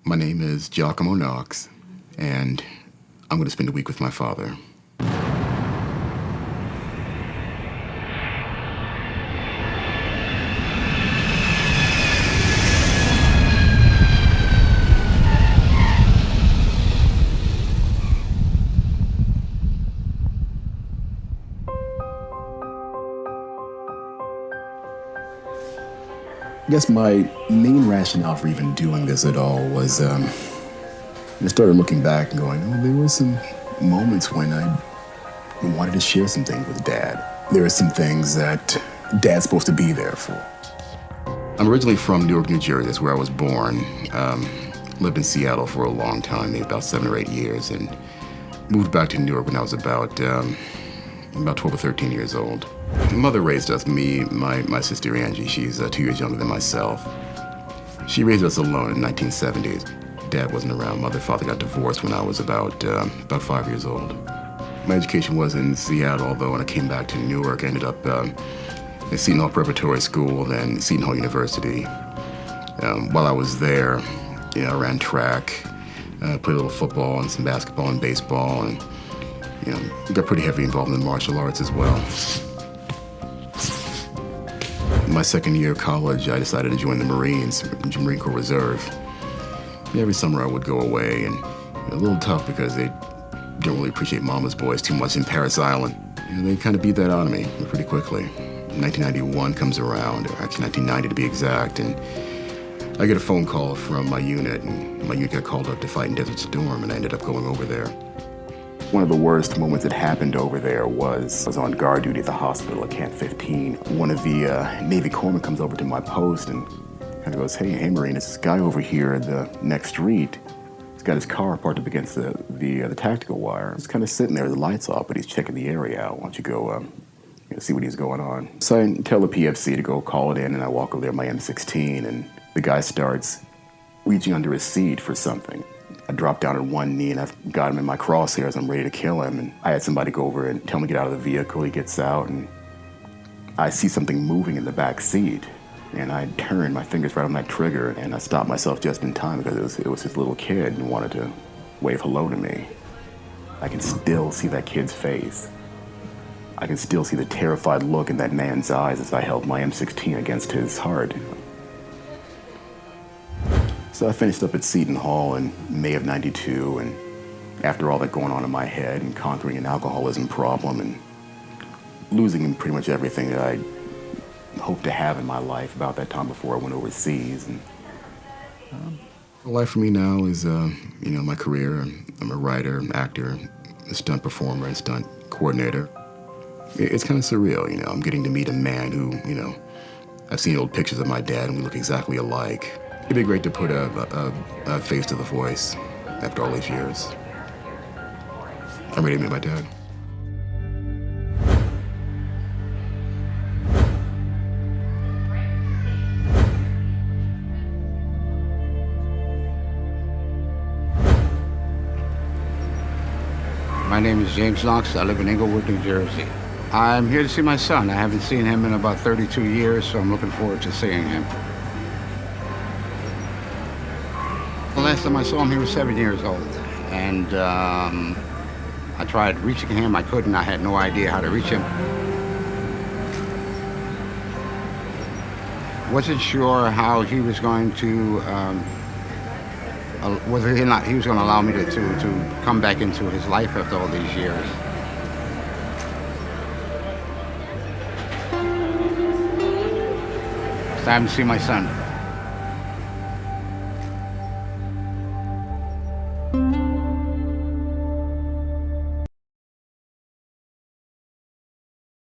My name is Giacomo Knox, and I'm going to spend a week with my father. I guess my main rationale for even doing this at all was I started looking back and going, oh, there were some moments when I wanted to share some things with Dad. There are some things that Dad's supposed to be there for. I'm originally from Newark, New Jersey. That's where I was born. Lived in Seattle for a long time, maybe about 7 or 8 years, and moved back to Newark when I was about 12 or 13 years old. My mother raised us, me, my sister Angie. She's 2 years younger than myself. She raised us alone in the 1970s. Dad wasn't around. Mother and father got divorced when I was about 5 years old. My education was in Seattle, although when I came back to Newark, I ended up at Seton Hall Preparatory School, then Seton Hall University. While I was there, I ran track, played a little football and some basketball and baseball, and got pretty heavily involved in martial arts as well. In my second year of college, I decided to join the Marines, Marine Corps Reserve. Every summer I would go away, and a little tough because they don't really appreciate mama's boys too much in Parris Island. They kind of beat that out of me pretty quickly. 1991 comes around, or actually 1990 to be exact, and I get a phone call from my unit, and my unit got called up to fight in Desert Storm, and I ended up going over there. One of the worst moments that happened over there was I was on guard duty at the hospital at Camp 15. One of the Navy corpsmen comes over to my post and kind of goes, hey, Marine, it's this guy over here in the next street. He's got his car parked up against the tactical wire. He's kind of sitting there, the lights off, but he's checking the area out. Why don't you go see what he's going on? So I tell the PFC to go call it in, and I walk over there with my M16, and the guy starts reaching under his seat for something. I dropped down on one knee, and I've got him in my crosshairs. I'm ready to kill him. And I had somebody go over and tell him to get out of the vehicle. He gets out, and I see something moving in the back seat. And I turned my fingers right on that trigger, and I stopped myself just in time because it was this little kid and wanted to wave hello to me. I can still see that kid's face. I can still see the terrified look in that man's eyes as I held my M16 against his heart. So I finished up at Seton Hall in May of '92, and after all that going on in my head and conquering an alcoholism problem and losing pretty much everything that I hoped to have in my life about that time before I went overseas. And life for me now is, my career. I'm a writer, actor, a stunt performer, and stunt coordinator. It's kind of surreal, I'm getting to meet a man who, I've seen old pictures of my dad and we look exactly alike. It'd be great to put a face to the voice after all these years. I'm ready to meet my dad. My name is James Knox. I live in Englewood, New Jersey. I'm here to see my son. I haven't seen him in about 32 years, so I'm looking forward to seeing him. The last time I saw him, he was 7 years old, and I tried reaching him. I couldn't. I had no idea how to reach him. Wasn't sure how he was going to, whether or not he was going to allow me to come back into his life after all these years. It's time to see my son.